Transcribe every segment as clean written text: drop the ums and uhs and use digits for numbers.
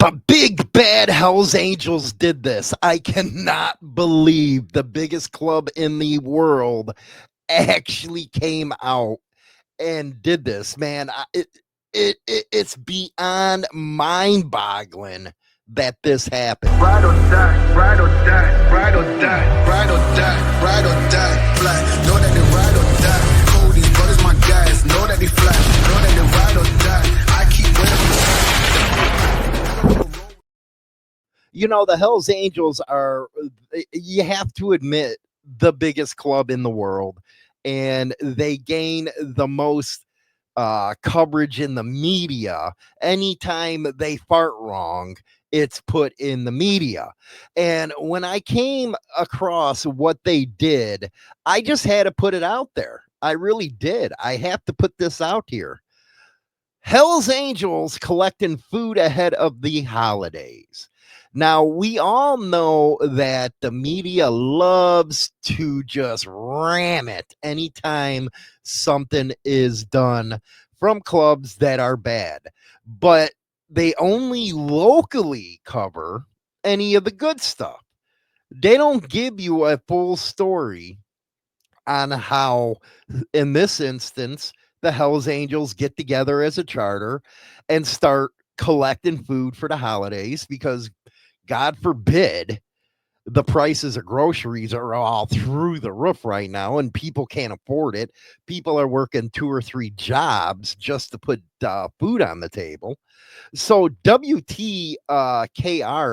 But big bad Hells Angels did this. I cannot believe the biggest club in the world actually came out and did this, man. It's beyond mind-boggling that this happened. Ride or die, ride or die, ride or die, ride or die, ride or die, fly. Know that they ride or die. Cold, these brothers my guys. Know that they fly. Know that they ride or die. I keep waiting. You know, the Hells Angels are, you have to admit, the biggest club in the world, and they gain the most coverage in the media. Anytime they fart wrong, it's put in the media. And when I came across what they did, I just had to put it out there. I really did. I have to put this out here. Hell's Angels collecting food ahead of the holidays. Now, we all know that the media loves to just ram it anytime something is done from clubs that are bad, but they only locally cover any of the good stuff. They don't give you a full story on how, in this instance, the Hells Angels get together as a charter and start collecting food for the holidays because, God forbid, the prices of groceries are all through the roof right now and people can't afford it. People are working 2 or 3 jobs just to put food on the table. So WTKR,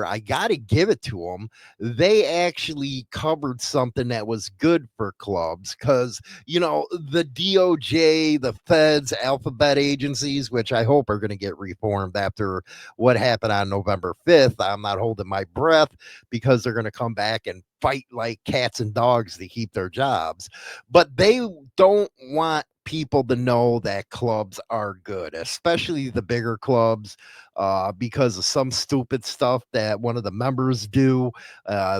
I got to give it to them. They actually covered something that was good for clubs because, you know, the DOJ, the feds, alphabet agencies, which I hope are going to get reformed after what happened on November 5th. I'm not holding my breath because they're going to come back and fight like cats and dogs to keep their jobs. But they don't want people to know that clubs are good, especially the bigger clubs, because of some stupid stuff that one of the members do,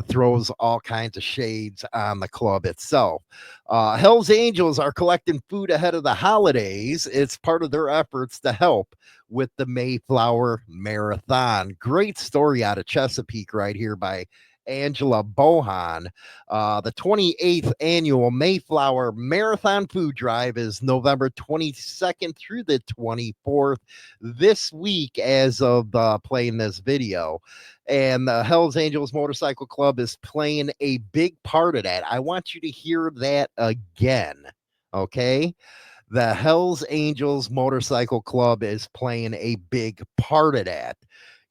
throws all kinds of shades on the club itself. Hell's Angels are collecting food ahead of the holidays. It's part of their efforts to help with the Mayflower Marathon. Great story out of Chesapeake right here by Angela Bohan. The 28th annual Mayflower Marathon Food Drive is November 22nd through the 24th this week as of playing this video. And the Hells Angels Motorcycle Club is playing a big part of that. I want you to hear that again, okay? The Hells Angels Motorcycle Club is playing a big part of that.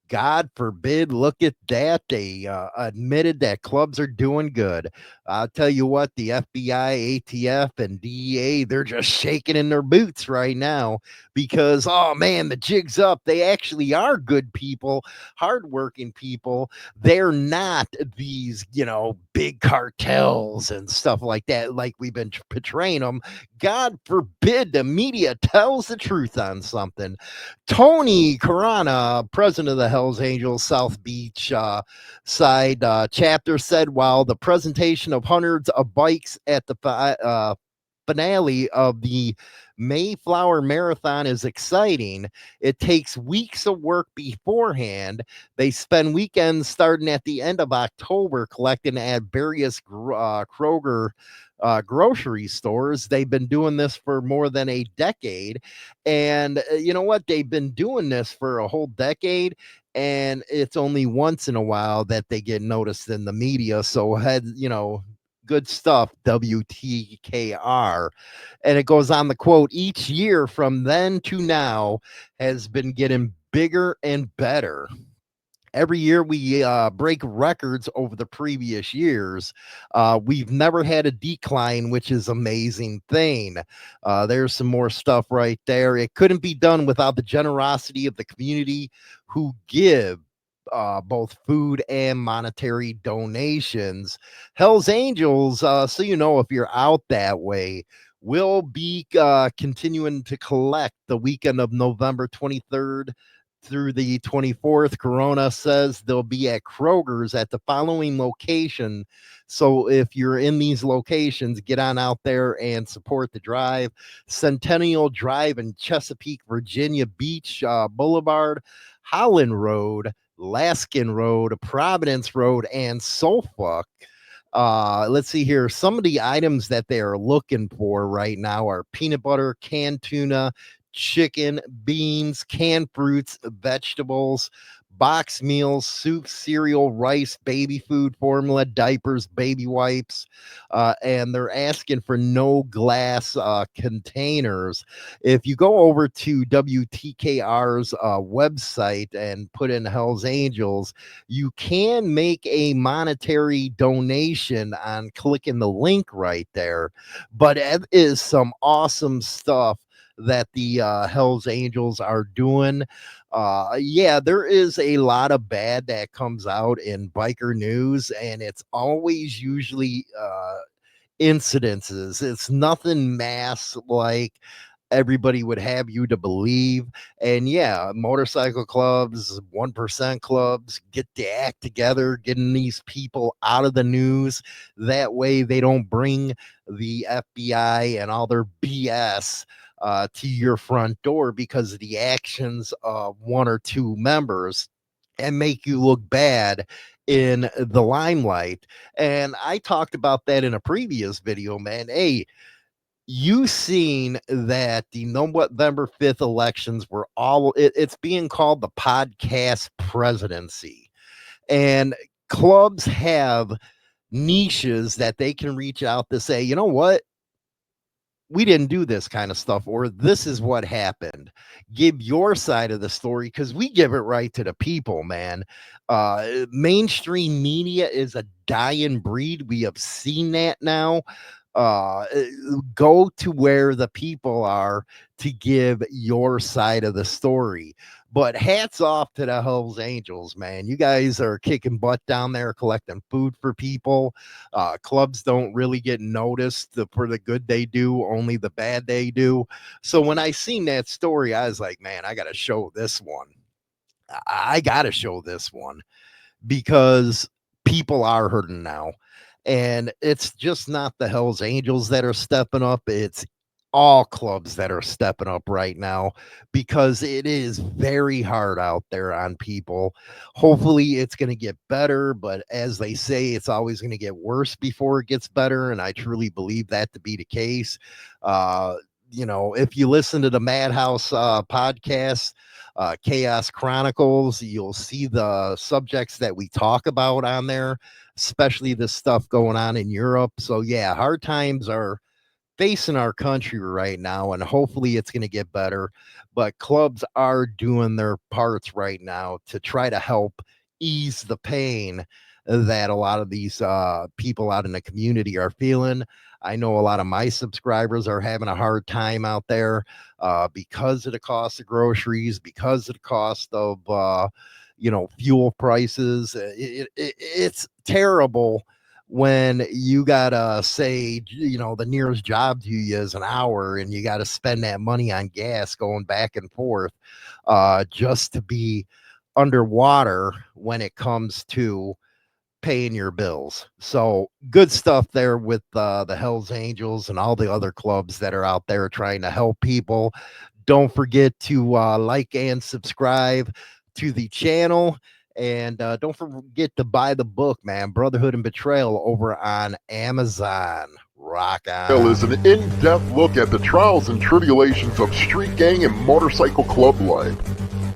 God forbid, look at that. They admitted that clubs are doing good. I'll tell you what, the FBI, ATF, and DEA, they're just shaking in their boots right now because, oh man, the jig's up. They actually are good people, hardworking people. They're not these, you know, big cartels and stuff like that, like we've been portraying them. God forbid the media tells the truth on something. Tony Carana, president of the Hells Angels South Beach side chapter, said while the presentation of hundreds of bikes at the finale of the Mayflower Marathon is exciting, it takes weeks of work beforehand. They spend weekends starting at the end of October collecting at various Kroger grocery stores. They've been doing this for more than a decade. And you know what? They've been doing this for a whole decade. And it's only once in a while that they get noticed in the media. So, good stuff, WTKR. And it goes on the quote, each year from then to now has been getting bigger and better. Every year we break records over the previous years. We've never had a decline, which is amazing thing. There's some more stuff right there. It couldn't be done without the generosity of the community who give both food and monetary donations. Hell's Angels, so you know, if you're out that way, will be continuing to collect the weekend of November 23rd through the 24th. Corona says they'll be at Kroger's at the following location. So if you're in these locations, get on out there and support the drive. Centennial Drive in Chesapeake, Virginia Beach Boulevard, Holland Road, Laskin Road, Providence Road, and Suffolk. Let's see here. Some of the items that they are looking for right now are peanut butter, canned tuna, chicken, beans, canned fruits, vegetables, box meals, soup, cereal, rice, baby food formula, diapers, baby wipes, and they're asking for no glass containers. If you go over to WTKR's website and put in Hell's Angels, you can make a monetary donation on clicking the link right there. But it is some awesome stuff that the Hell's Angels are doing. Yeah, there is a lot of bad that comes out in biker news, and it's always usually incidences. It's nothing mass like everybody would have you to believe. And yeah, motorcycle clubs, 1% clubs, get the act together, getting these people out of the news. That way they don't bring the FBI and all their BS to your front door because of the actions of one or two members and make you look bad in the limelight. And I talked about that in a previous video, man. Hey, you seen that the November 5th elections were it's being called the podcast presidency. And clubs have niches that they can reach out to say, you know what? We didn't do this kind of stuff, or this is what happened. Give your side of the story because we give it right to the people, man. Mainstream media is a dying breed. We have seen that now. Go to where the people are to give your side of the story. But hats off to the Hells Angels, man. You guys are kicking butt down there, collecting food for people. Clubs don't really get noticed for the good they do, only the bad they do. So when I seen that story, I was like, man, I got to show this one. I got to show this one because people are hurting now. And it's just not the Hells Angels that are stepping up. It's all clubs that are stepping up right now because it is very hard out there on people. Hopefully it's going to get better, but as they say, it's always going to get worse before it gets better. And I truly believe that to be the case. You know, if you listen to the Madhouse podcast, Chaos Chronicles, you'll see the subjects that we talk about on there, especially the stuff going on in Europe. So yeah, hard times are facing our country right now, and hopefully it's going to get better. But clubs are doing their parts right now to try to help ease the pain that a lot of these people out in the community are feeling. I know a lot of my subscribers are having a hard time out there because of the cost of groceries, because of the cost of fuel prices. It's terrible when you gotta say, the nearest job to you is an hour and you got to spend that money on gas going back and forth just to be underwater when it comes to paying your bills. So good stuff there with the Hells Angels and all the other clubs that are out there trying to help people. Don't forget to like and subscribe to the channel. And don't forget to buy the book, man, Brotherhood and Betrayal, over on Amazon. Rock on. Is an in-depth look at the trials and tribulations of street gang and motorcycle club life.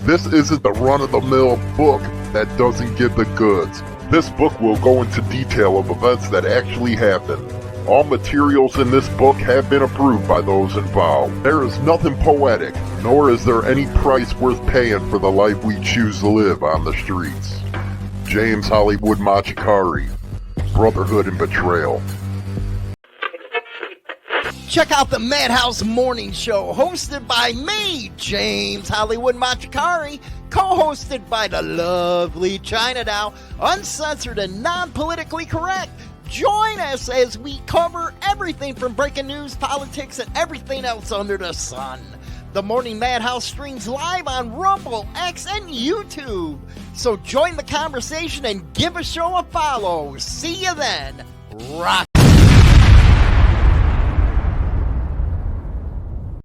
This isn't the run-of-the-mill book that doesn't give the goods. This book will go into detail of events that actually happened. All materials in this book have been approved by those involved. There is nothing poetic, nor is there any price worth paying for the life we choose to live on the streets. James Hollywood Machikari, Brotherhood and Betrayal. Check out the Madhouse Morning Show, hosted by me, James Hollywood Machikari, co-hosted by the lovely China Dow, uncensored and non-politically correct. Join us as we cover everything from breaking news, politics, and everything else under the sun. The Morning Madhouse streams live on Rumble, X, and YouTube. So join the conversation and give a show a follow. See you then. Rock.